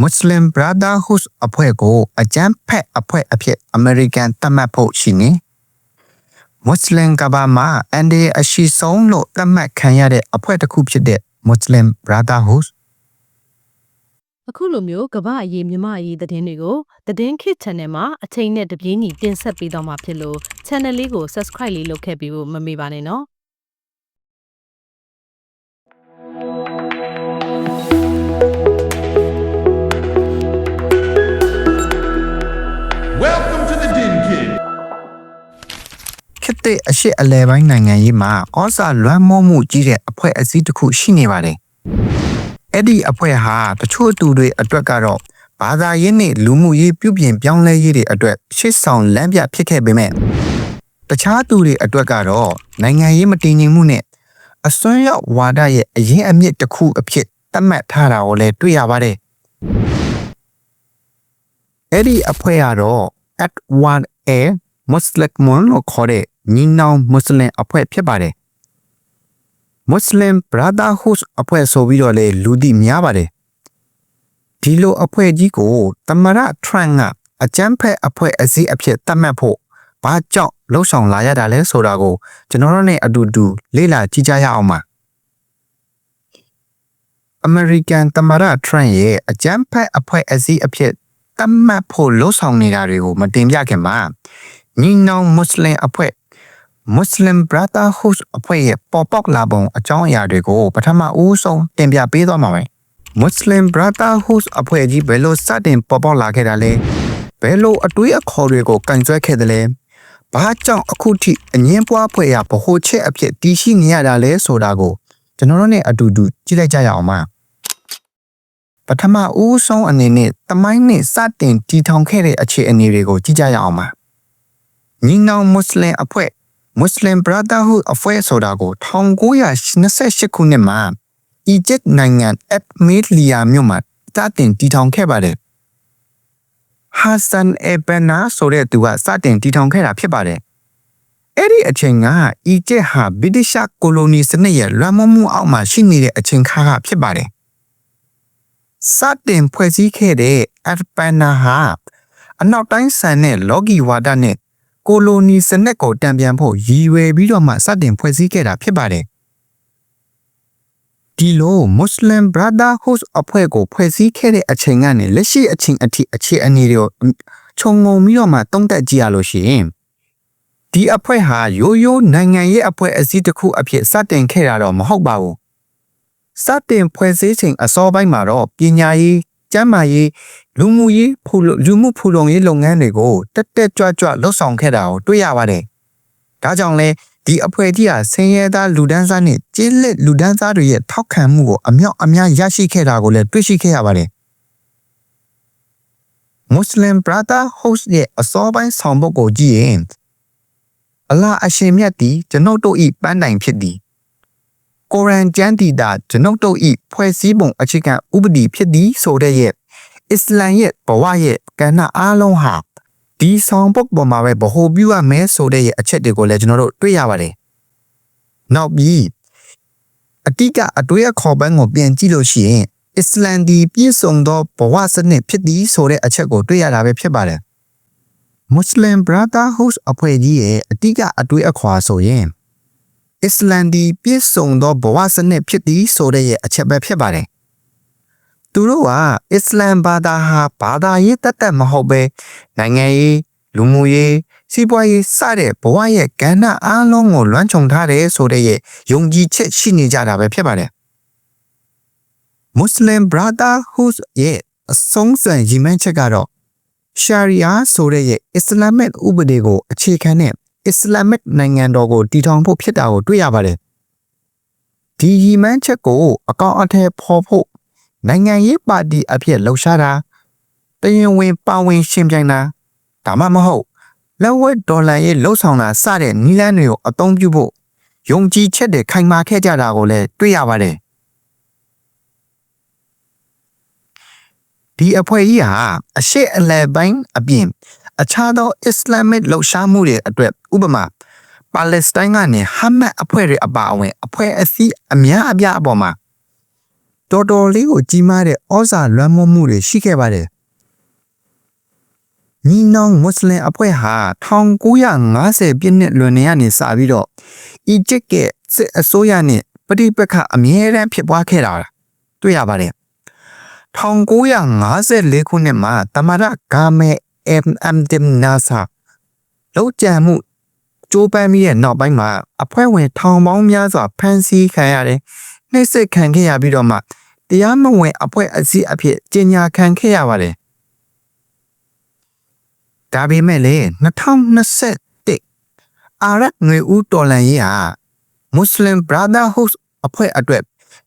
Muslim Brotherhood အဖွဲ့ကိုအကြမ်းဖက်အဖွဲ့အဖြစ် American သတ်မှတ်ဖို့ရှိနေ Muslim ကဘာမှာအန်ဒီအရှိဆုံးလို့သတ်မှတ်ခံရတဲ့အဖွဲ့တစ်ခုဖြစ်တဲ့ Muslim Brotherhood အခုလိုမျိုးကမ္ဘာအရေးမြမအရေးသတင်းတွေကိုသတင်းခေတ် channel မှာအချိန်နဲ့တပြေးညီတင်ဆက်ပေးတော့မှာဖြစ်လို့ channel လေးကို subscribe လေးလုပ်ခဲ့ပြီးဖို့မမေ့ပါနဲ့နော် Welcome to the Din Kid. ခေတ်တဲ့အရှိအလဲပိုင်းနိုင်ငံရေးမှာဩဇာလွှမ်းမိုးမှုကြီးတဲ့အဖွဲ့အစည်းတစ်ခုရှိနေပါတယ်။အဲ့ဒီအဖွဲ့ဟာတချို့သူတွေအတွက်ကတော့ဘာသာရေးနဲ့လူမှုရေးပြုပြင်ပြောင်းလဲရေးတွေအတွက်ရှေ့ဆောင်လမ်းပြဖြစ်ခဲ့ပေမဲ့တခြားသူတွေအတွက်ကတော့နိုင်ငံရေးမတည်ငြိမ်မှုနဲ့အစွန်းရောက်ဝါဒရဲ့အရင်အမြစ်တစ်ခုအဖြစ်သတ်မှတ်ထားတာကိုလည်းတွေ့ရပါတယ်။အဲ့ဒီအဖွဲ့ကတော့ At1A Muslimun လို့ခေါ်တဲ့ညီနောင်မွတ်စလင်အဖွဲ့ဖြစ်ပါတယ်။ Muslim Brotherhood အဖွဲ့ဆိုပြီးတော့လေလူသိများပါတယ်။ဒီလိုအဖွဲ့ကြီးကိုသမရထရန့်ကအကြမ်းဖက်အဖွဲ့အစည်းအဖြစ်သတ်မှတ်ဖို့ဘာကြောင့်လှုံ့ဆော်လာရတာလဲဆိုတာကိုကျွန်တော်တို့နဲ့အတူတူလေ့လာကြည့်ကြရအောင်ပါ။ American သမရထရန့်ရဲ့အကြမ်းဖက်အဖွဲ့အစည်းအဖြစ်သတ်မှတ်ဖို့လှုံ့ဆော်နေတာတွေကိုမတင်ပြခင်မှာညီနောင်မွတ်စလင်အဖွဲ့ Muslim Brotherhood အဖွဲ့ရဲ့ပေါ်ပေါက်လာပုံအကြောင်းအရာတွေကိုပထမဦးဆုံးတင်ပြပေးသွားမှာပဲ Muslim Brotherhood အဖွဲ့ကြီးဘယ်လိုစတင်ပေါ်ပေါက်လာခဲ့တာလဲဘယ်လိုအတွေးအခေါ်တွေကိုကန်ဆွဲခဲ့တယ်လဲဘာကြောင့်အခုထိအငင်းပွားဖွဲ့ရဗဟိုချက်အဖြစ်တည်ရှိနေရတာလဲဆိုတာကိုကျွန်တော်တို့နဲ့အတူတူကြည့်လိုက်ကြရအောင်ပါပထမဦးဆုံးအနေနဲ့တမိုင်းနဲ့စတင်တည်ထောင်ခဲ့တဲ့အခြေအနေတွေကိုကြည့်ကြရအောင်ပါညီနောင်မွတ်စလင်အဖွဲ့ Muslim Brotherhood အဖွဲ့ဆိုတာကို1928ခုနှစ်မှာအီဂျစ်နိုင်ငံအက်မီလီယာမြို့မှာစတင်တည်ထောင်ခဲ့ပါတယ်။ဟာဆန်အဘနာဆိုတဲ့သူကစတင်တည်ထောင်ခဲ့တာဖြစ်ပါတယ်။အဲ့ဒီအချိန်ကအီဂျစ်ဟာဗြိတိရှကိုလိုနီစနစ်ရဲ့လွှမ်းမိုးမှုအောက်မှာရှိနေတဲ့အချိန်ခါဖြစ်ပါတယ်။စတင်ဖွဲ့စည်းခဲ့တဲ့အက်ဘနာဟာအနောက်တိုင်းဆန်တဲ့လော်ဂီဝါဒနဲ့ကိုလိုနီစနစ်ကိုတံပြန်ဖို့ရည်ရွယ်ပြီးတော့မှစတင်ဖွဲ့စည်းခဲ့တာဖြစ်ပါတယ်။ဒီလို Muslim Brotherhood အဖွဲ့ကိုဖွဲ့စည်းခဲ့တဲ့အချိန်ကနေလက်ရှိအချိန်အထိအခြေအနေတွေကိုခြုံငုံပြီးတော့မှသုံးသပ်ကြည့်ရလို့ရှိရင်ဒီအဖွဲ့ဟာရိုးရိုးနိုင်ငံရေးအဖွဲ့အစည်းတစ်ခုအဖြစ်စတင်ခဲ့တာတော့မဟုတ်ပါဘူး။စတင်ဖွဲ့စည်းချိန်အစောပိုင်းမှာတော့ပညာရေးကျန်းမာရေးလူမှုဖူလုံရေးလုပ်ငန်းတွေကိုတက်ကြွလှုပ်ဆောင်ခဲ့တာကိုတွေ့ရပါတယ်။ဒါကြောင့်လဲဒီအဖွဲ့ကြီးဟာဆင်းရဲသားလူဒန်းစားနဲ့ကျေးလက်လူဒန်းစားတွေရဲ့ထောက်ခံမှုကိုအမြောက်အများရရှိခဲ့တာကိုလည်းတွေ့ရှိခဲ့ရပါတယ်။ Muslim Brotherhood ရဲ့အစောပိုင်းဆောင်ပုဒ်ကိုကြည့်ရင်အလာအရှင်မြတ်သည်ကျွန်ုပ်တို့၏ပန်းတိုင်ဖြစ်သည်ကိုရန်ကျမ်းတီတာကျွန်ုပ်တို့၏ဖွဲ့စည်းပုံအခြေခံဥပဒေဖြစ်သည်ဆိုတဲ့ရဲ့အစ္စလမ်ရဲ့ဘဝရဲ့ကဏ္ဍအားလုံးဟာဒီဆောင်ပုဒ်ပေါ်မှာပဲဗဟိုပြုရမယ်ဆိုတဲ့ရဲ့အချက်တွေကိုလည်းကျွန်တော်တို့တွေ့ရပါတယ်။နောက်ပြီးအတိကအတွေးအခေါ်ပန်းကိုပြန်ကြည့်လို့ရှိရင်အစ္စလမ်ဒီပြည့်စုံသောဘဝစနစ်ဖြစ်သည်ဆိုတဲ့အချက်ကိုတွေ့ရတာပဲဖြစ်ပါတယ်။ Muslim Brotherhood အဖွဲ့ကြီးရဲ့အတိကအတွေးအခေါ်ဆိုရင်အစ္စလမ်ဒီပြည့်စုံသောဘဝစနစ်ဖြစ်သည်ဆိုတဲ့ရဲ့အချက်ပဲဖြစ်ပါတယ်။သူတို့ကအစ္စလမ်ဘာသာဟာဘာသာရေးတတ်မဟုတ်ပဲနိုင်ငံရေးလူမှုရေးစီးပွားရေးစတဲ့ဘဝရဲ့ကဏ္ဍအားလုံးကိုလွှမ်းခြုံထားတယ်ဆိုတဲ့ရဲ့ယုံကြည်ချက်ရှိနေကြတာပဲဖြစ်ပါတယ်။ Muslim Brotherhood ရဲ့အဆုံးစွန်ရည်မှန်းချက်ကတော့ Sharia ဆိုတဲ့ရဲ့အစ္စလာမစ်ဥပဒေကိုအခြေခံတဲ့အစ္စလာမစ်နိုင်ငံတော်ကိုတည်ထောင်ဖို့ဖြစ်တာကိုတွေ့ရပါတယ်။ဒီရည်မှန်းချက်ကိုအကောင်အထည်ဖော်ဖို့နိုင်ငံရေးပါတီအဖြစ်လှုပ်ရှားတာတရင်ဝင်ပါဝင်ရှင်ပြိုင်တာဒါမှမဟုတ်လက်ဝဲဒေါ်လာရေးလှုပ်ဆောင်တာစတဲ့နည်းလမ်းတွေကိုအသုံးပြုဖို့ယုံကြည်ချက်တွေခိုင်မာခဲ့ကြတာကိုလည်းတွေ့ရပါတယ်ဒီအဖွဲ့ကြီးဟာအရှိအလယ်ပိုင်းအပြင်အခြားသောအစ္စလာမစ်လှုပ်ရှားမှုတွေအတွက်ဥပမာပါလက်စတိုင်းကနေဟာမတ်အဖွဲ့တွေအပါအဝင်အဖွဲ့အစည်းအများအပြားအပေါ်မှာသူ တော်လေးကိုကြီးမားတဲ့ဩဇာလွှမ်းမိုးမှုတွေရှိခဲ့ပါတယ်ညီနောင်မွတ်စလင်အဖွဲ့ဟာ1950ပြည့်နှစ်လွန်နေရနေစပြီးတော့အီဂျစ်ကစစ်အစိုးရနဲ့ပဋိပက္ခအမြဲတမ်းဖြစ်ပွားခဲ့တာတွေ့ရပါတယ်1954ခုနှစ်မှာတမရဂါမဲMMDM NASA လောက်ကျန်မှုကျိုးပန်းပြီးတဲ့နောက်ပိုင်းမှာအဖွဲ့ဝင်ထောင်ပေါင်းများစွာဖမ်းဆီးခံရတယ်နှိပ်စက်ခံခဲ့ရပြီးတော့မှတရားမဝင်အဖွဲ့အစည်းအဖြစ်ကြေညာခံခဲ့ရပါတယ်ဒါပေမဲ့လေ2021အာရတ်ငွေဦးတော်လှန်ရေးဟာ Muslim Brotherhood အဖွဲ့အတွက်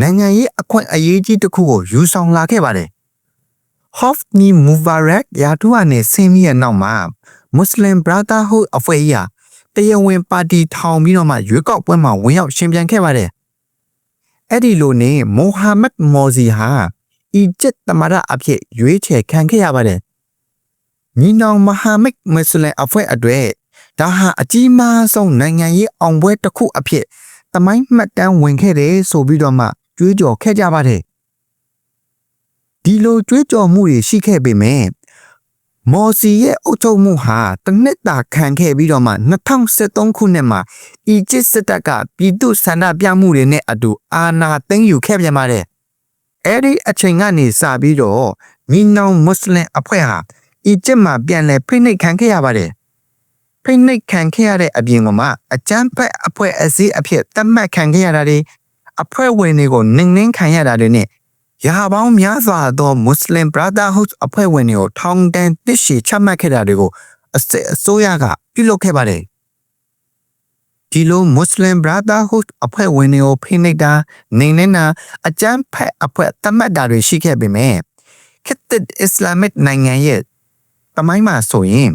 နိုင်ငံရေးအခွင့်အရေးကြီးတစ်ခုကိုယူဆောင်လာခဲ့ပါတယ်Hosni Mubarak ရာထူးအနေဆင်းပြီးတဲ့နောက်မှာ Muslim Brotherhood အဖွဲ့ကြီးဟာတရားဝင်ပါတီထောင်ပြီးတော့မှရွေးကောက်ပွဲမှာဝင်ရောက်ရှင်ပြိုင်ခဲ့ပါတယ်အဲ့ဒီလိုနဲ့မိုဟာမက်မော်စီဟာအီဂျစ်သမ္မတအဖြစ်ရွေးချယ်ခံခဲ့ရပါတယ်ညီနောင်မဟာမိတ်မွတ်စလင်အဖွဲ့အတွက်ဒါဟာအကြီးမားဆုံးနိုင်ငံရေးအောင်ပွဲတစ်ခုအဖြစ်သမိုင်းမှတ်တမ်းဝင်ခဲ့တယ်ဆိုပြီးတော့မှကြွေးကြော်ခဲ့ကြပါတယ်ဒီလိုကြွေးကြော်မှုတွေရှိခဲ့ပေမဲ့မော်စီရဲ့အုပ်ချုပ်မှုဟာတစ်နှစ်တာခံခဲ့ပြီးတော့မှ2013ခုနှစ်မှာအီဂျစ်စစ်တပ်ကပြည်သူဆန္ဒပြမှုတွေနဲ့အတူအာဏာသိမ်းယူခဲ့ပြန်ပါတယ်အဲ့ဒီအချိန်ကနေစပြီးတော့ညီနောင်မွတ်စလင်အဖွဲ့ဟာအီဂျစ်မှာပြန်လည်ဖိနှိပ်ခံခဲ့ရပါတယ်ဖိနှိပ်ခံခဲ့ရတဲ့အပြင်ကမှအကြမ်းဖက်အဖွဲ့အစည်းအဖြစ်သတ်မှတ်ခံခဲ့ရတာတွေအဖွဲ့ဝင်တွေကိုနှိမ်နင်းခံရတာတွေနဲ့ရာပေါင်းများစွာသော Muslim Brotherhood အဖွဲ့ဝင်တွေကိုထောင်ဒဏ်တစ်ရှည်ချမှတ်ခဲ့တာတွေကိုအစိုးရကပြုလုပ်ခဲ့ပါတယ်ဒီလို Muslim Brotherhood အဖွဲ့ဝင်တွေကိုဖိနှိပ်တာနှိမ်နင်းတာအကြမ်းဖက်အဖွဲ့သတ်မှတ်တာတွေရှိခဲ့ပေမဲ့ခေတ်သစ် Islamic နိုင်ငံရဲ့တမိုင်းမှာဆိုရင်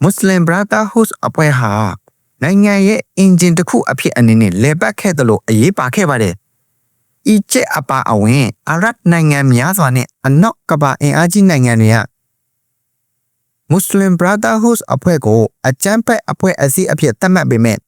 Muslim Brotherhood အဖွဲ့ဟာနိုင်ငံရဲ့အင်ဂျင်တစ်ခုအဖြစ်အနေနဲ့လည်ပတ်ခဲ့တယ်လို့အရေးပါခဲ့ပါတယ်အီဂျစ်အပါအဝင်အာရတ်နိုင်ငံများစွာနဲ့အနောက်ကမ္ဘာအင်အားကြီးနိုင်ငံတွေက Muslim Brotherhood အဖွဲ့ကိုအကြမ်းဖက်အဖွဲ့အစည်းအဖြစ်သတ်မှတ်ပေမဲ့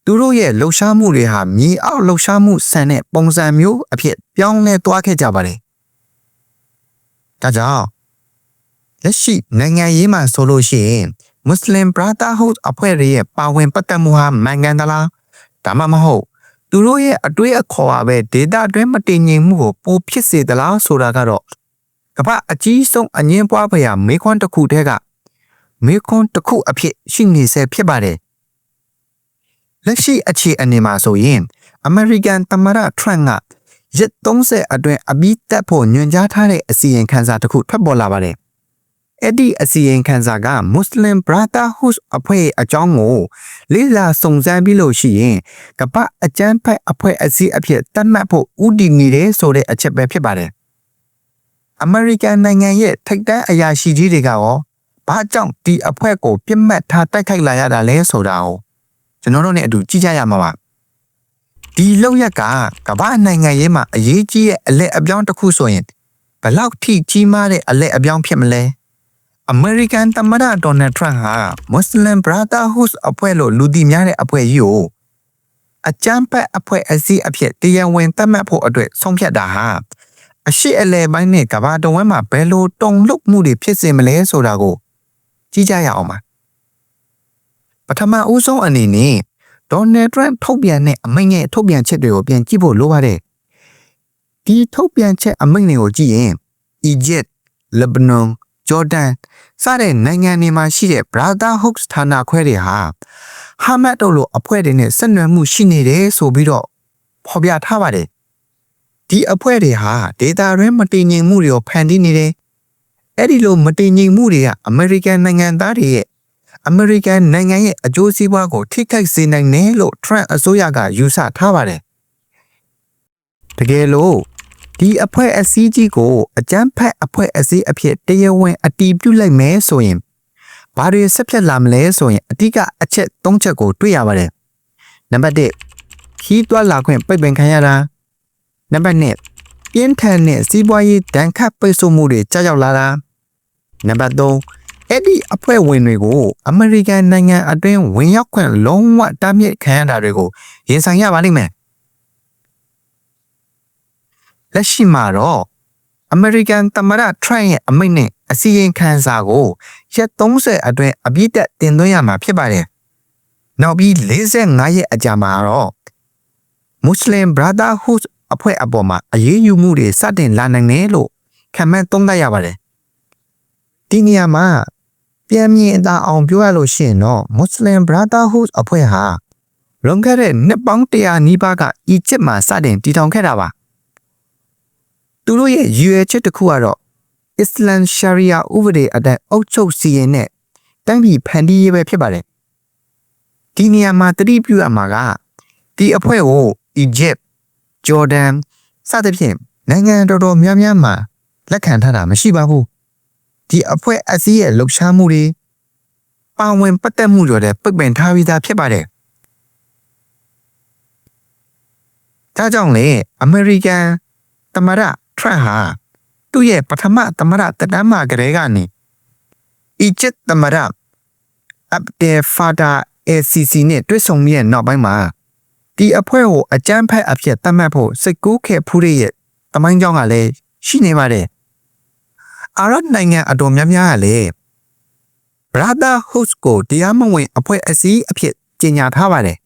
သူတို့ရဲ့လှုပ်ရှားမှုတွေဟာမြေအောက်လှုပ်ရှားမှုဆန်တဲ့ပုံစံမျိုးအဖြစ်ပြောင်းလဲသွားခဲ့ကြပါတယ်ဒါကြောင့်လက်ရှိနိုင်ငံရေးမှာဆိုလို့ရှိရင် Muslim Brotherhood အဖွဲ့ရဲ့ပါဝင်ပတ်သက်မှုဟာမှန်ကန်သလားဒါမှမဟုတ်သူတို့ရဲ့အတွေးအခေါ်ပါပဲဒေတာတွင်းမတည်ငြိမ်မှုကိုပိုဖြစ်စေသလားဆိုတာကတော့ကမ္ဘာအကြီးဆုံးအငင်းပွားဖွယ်ရာမေးခွန်းတစ်ခုတည်းကမေးခွန်းတစ်ခုအဖြစ်ရှိနေဆဲဖြစ်ပါတယ်လက်ရှိအခြေအနေမှာဆိုရင်အမေရိကန်သမ္မတထရန့်ကရက်30အတွင်းအပြီးတက်ဖို့ညွှန်ကြားထားတဲ့အစီရင်ခံစာတစ်ခုထွက်ပေါ်လာပါတယ်အဲ့ဒီအစီရင်ခံစာက Muslim Brotherhood အဖွဲ့အကြောင်းကိုလေ့လာစုံစမ်းပြီးလို့ရှိရင်ကမ္ဘာအကြမ်းဖက်အဖွဲ့အစည်းအဖြစ်သတ်မှတ်ဖို့ဥတည်နေတယ်ဆိုတဲ့အချက်ပဲဖြစ်ပါတယ်။ American နိုင်ငံရဲ့ထိပ်တန်းအရာရှိကြီးတွေကရောဘာကြောင့်ဒီအဖွဲ့ကိုပြစ်မှတ်ထားတိုက်ခိုက်လာရတာလဲဆိုတာကိုကျွန်တော်တို့နဲ့အတူကြည့်ကြရမှာပါ။ဒီလောက်ရက်ကကမ္ဘာနိုင်ငံရေးမှာအရေးကြီးတဲ့အလက်အပြောင်းတစ်ခုဆိုရင်ဘယ်လောက်ထိကြီးမားတဲ့အလက်အပြောင်းဖြစ်မလဲ။ American သမ္မတဒေါ်နယ်ထရန့်ဟာ Muslim Brotherhood အဖွဲ့လို့လူသိများတဲ့အဖွဲ့ကြီးကိုအကြမ်းဖက်အဖွဲ့အစည်းအဖြစ်တရားဝင်သတ်မှတ်ဖို့အတွက်ဆုံးဖြတ်တာဟာအရှိအလယ်ပိုင်းနဲ့ကမ္ဘာတဝန်းမှာဘယ်လိုတုံ့လုပ်မှုတွေဖြစ်စေမလဲဆိုတာကိုကြည့်ကြရအောင်ပါပထမဦးဆုံးအနေနဲ့ဒေါ်နယ်ထရန့်ထုတ်ပြန်တဲ့အမိန့်ရဲ့ထုတ်ပြန်ချက်တွေကိုပြန်ကြည့်ဖို့လိုပါတယ်ဒီထုတ်ပြန်ချက်အမိန့်တွေကိုကြည့်ရင် Egypt, Lebanonဂျော်ဒန်စတဲ့နိုင်ငံတွေမှာရှိတဲ့ Brotherhood ဌာနခွဲတွေဟာဟာမတ်တို့လိုအဖွဲ့တွေနဲ့ဆက်နွယ်မှုရှိနေတယ်ဆိုပြီးတော့ဖော်ပြထားပါတယ်။ဒီအဖွဲ့တွေဟာဒေတာရင်းမတည်ငြိမ်မှုတွေကိုဖန်တီးနေတယ်။အဲ့ဒီလိုမတည်ငြိမ်မှုတွေကအမေရိကန်နိုင်ငံသားတွေရဲ့အမေရိကန်နိုင်ငံရဲ့အကျိုးစီးပွားကိုထိခိုက်စေနိုင်တယ်လို့ Trump အစိုးရကယူဆထားပါတယ်။တကယ်လို့ဒီအဖွဲ့အစည်းကြီးကိုအကြမ်းဖက်အဖွဲ့အစည်းအဖြစ်တရားဝင်အတည်ပြုလိုက်မယ်ဆိုရင်ဘာတွေဆက်ဖြစ်လာမလဲဆိုရင်အဓိကအချက်၃ချက်ကိုတွေ့ရပါတယ်။နံပါတ်၁ခီးသွွာလာခွင့်ပိတ်ပင်ခံရတာ။နံပါတ်2ပြင်းထန်တဲ့စီးပွားရေးဒဏ်ခတ်ပိတ်ဆို့မှုတွေကြာရောက်လာတာ။နံပါတ်3အဲ့ဒီအဖွဲ့ဝင်တွေကိုအမေရိကန်နိုင်ငံအတွင်းဝင်ရောက်ခွင့်လုံးဝတားမြစ်ခံရတာတွေကိုရင်ဆိုင်ရပါလိမ့်မယ်။ လက်ရှိမှာတော့အမေရိကန်သမ္မတထရန့်ရဲ့အမိန့်နဲ့အစီရင်ခံစာကိုရက်30အတွင်းအပြည့်တက်တင်သွင်းရမှာဖြစ်ပါတယ်။နောက်ပြီး45ရက်အကြာမှာတော့ Muslim Brotherhood အဖွဲ့အပေါ်မှာအရေးယူမှုတွေစတင်လာနိုင်တယ်လို့ခန့်မှန်းသုံးသပ်ရပါတယ်။ဒီနေရာမှာပြန်မြင်အသာအောင်ပြောရလို့ရှိရင်တော့ Muslim Brotherhood အဖွဲ့ဟာလွန်ခဲ့တဲ့နှစ်ပေါင်း100နီးပါးကအီဂျစ်မှာစတင်တည်ထောင်ခဲ့တာပါ။သူတို့ရဲ့ရည်ရွယ်ချက်တစ်ခုကတော့အစ္စလမ်ရှာရီယာဥပဒေအတိုင်းအုပ်ချုပ်စီရင်တဲ့တိုင်းပြည်ဖန်တီးရေးပဲဖြစ်ပါတယ်။ဒီနေရာမှာတတိပြုရမှာကဒီအဖွဲ့ကိုအီဂျစ်ဂျော်ဒန်စသဖြင့်နိုင်ငံတော်တော်များများမှာလက်ခံထားတာမရှိပါဘူးဒီအဖွဲ့အစည်းရဲ့လှုပ်ရှားမှုတွေပါဝင်ပတ်သက်မှုတွေလည်းပိတ်ပင်ထားပြီးသားဖြစ်ပါတယ်ဒါကြောင့်လေအမေရိကန်သမ္မတထရန့်ဟာသူ့ရဲ့ပထမသမ္မတတက်တမ်းမှာကတည်းကနေအီဂျစ်သမ္မတအဗ်ဒယ်ဖာတာအယ်စီစီနဲ့တွေ့ဆုံပြီးတဲ့နောက်ပိုင်းမှာဒီအဖွဲ့ကိုအကြမ်းဖက်အဖြစ်သတ်မှတ်ဖို့စိတ်ကူးခဲ့ဖူးတဲ့တမိုင်းကြောင်းကလည်းရှိနေပါတယ်အာရပ်နိုင်ငံအတော်များများကလည်း Brotherhood ကိုတရားမဝင်အဖွဲ့အစည်းအဖြစ်ကြေညာထားပါတယ်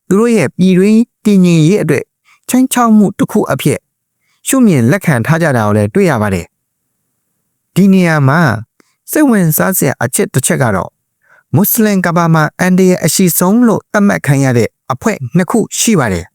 သူတို့ရဲ့ပြည်တွင်းတည်ငြိမ်ရေးအတွက်ချင်းချောက်မှုတစ်ခုအဖြစ်ရှုမြင်လက်ခံထားကြတာကိုလည်းတွေ့ရပါတယ်ဒီနေရာမှာစိတ်ဝင်စားစရာအချက်တစ်ချက်ကတော့မွတ်စလင်ကဘာမှာအန်ဒီရဲ့အရှိဆုံးလို့သတ်မှတ်ခံရတဲ့အဖွဲ့နှစ်ခုရှိပါတယ်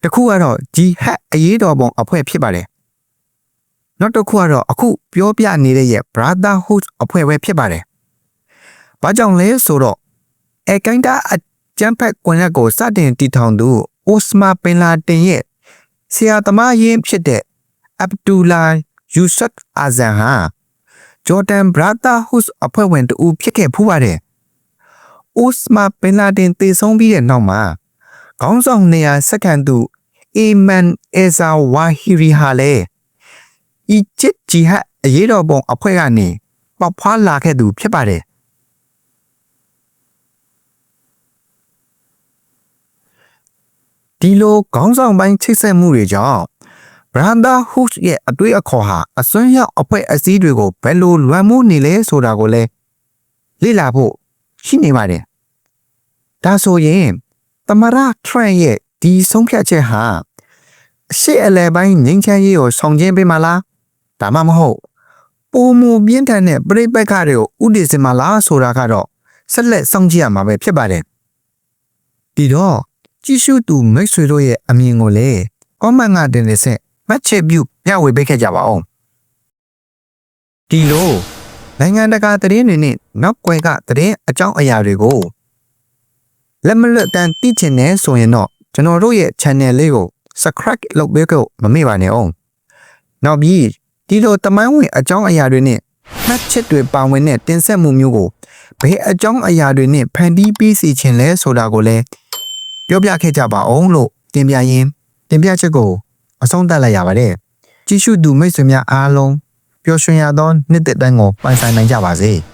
တစ်ခုကတော့ဂျီဟတ်အရေးတော်ပုံအဖွဲ့ဖြစ်ပါတယ်နောက်တစ်ခုကတော့အခုပြောပြနေတဲ့ရဲ့ Brotherhood အဖွဲ့ပဲဖြစ်ပါတယ်။ဘာကြောင့်လဲဆိုတော့အကိုင်းတာအကြမ်းဖက်ကွန်ရက်ကိုစတင်တည်ထောင်သူအိုစမာဘင်လာတင်ရဲ့ဆရာသမားရင်းဖြစ်တဲ့အဗ်ဒူလာယူဆတ်အာဇန်ဟာဂျော်ဒန် Brotherhood အဖွဲ့ဝင်တူဖြစ်ခဲ့ဖူးပါတယ်။အိုစမာဘင်လာတင်တည်ဆုံးပြီးတဲ့နောက်မှာခေါင်းဆောင်နေရာစက္ကန့်သူအီမန်အဇာဝါဟီရီဟာလည်းအီဂျစ်ဂျီဟတ်အရေးတော်ပုံအဖွဲ့ကနေပေါက်ဖွာလာခဲ့သူဖြစ်ပါတယ်ဒီလိုခေါင်းဆောင်ပိုင်းချိတ်ဆက်မှုတွေကြောင့် Brotherhood ရဲ့အတွေ့အခေါ်ဟာအစွန်းရောက်အဖွဲ့အစည်းတွေကိုဘယ်လိုလွှမ်းမိုးနေလဲဆိုတာကိုလည်းလေ့လာဖို့ရှိနေပါတယ်ဒါဆိုရင်သမရထရန့်ရဲ့ဒီဆုံးဖြတ်ချက်ဟာအရှိအလဲပိုင်းငင်းချမ်းရေးကိုဆောင်ကျင်းပေးမလားဒါမှမဟုတ်ပုံမူပြင်းထန်တဲ့ပြိပက္ခတွေကိုဥတည်စင်မလားဆိုတာကတော့ဆက်လက်စောင့်ကြည့်ရမှာပဲဖြစ်ပါတယ်ဒီတော့ကြည့်ရှုသူမိတ်ဆွေတို့ရဲ့အမြင်ကိုလည်း comment ကတင်နေဆက်မှတ်ချက်ပြုမျှဝေပေးခဲ့ကြပါဦးဒီလိုနိုင်ငံတကာသတင်းတွေနဲ့နောက်ွယ်ကသတင်းအကြောင်းအရာတွေကိုလက်မလွတ်တမ်းသိချင်နေဆိုရင်တော့ကျွန်တော်တို့ရဲ့ channel လေးကို subscribe လုပ်ပေးဖို့မမေ့ပါနဲ့အောင်နောက်ပြီးဒီလိုတမိုင်းဝင်အကြောင်းအရာတွေနဲ့မှတ်ချက်တွေပါဝင်တဲ့တင်ဆက်မှုမျိုးကိုဘယ်အကြောင်းအရာတွေနဲ့ဖန်တီးပြီးစီခြင်းလဲဆိုတာကိုလည်းပြောပြခဲ့ကြပါအောင်လို့တင်ပြရင်းတင်ပြချက်ကိုအဆုံးသတ်လိုက်ရပါတယ်ကြည့်ရှုသူမိတ်ဆွေများအားလုံးပျော်ရွှင်ရသောနှစ်သက်တမ်းကိုပိုင်ဆိုင်နိုင်ကြပါစေ။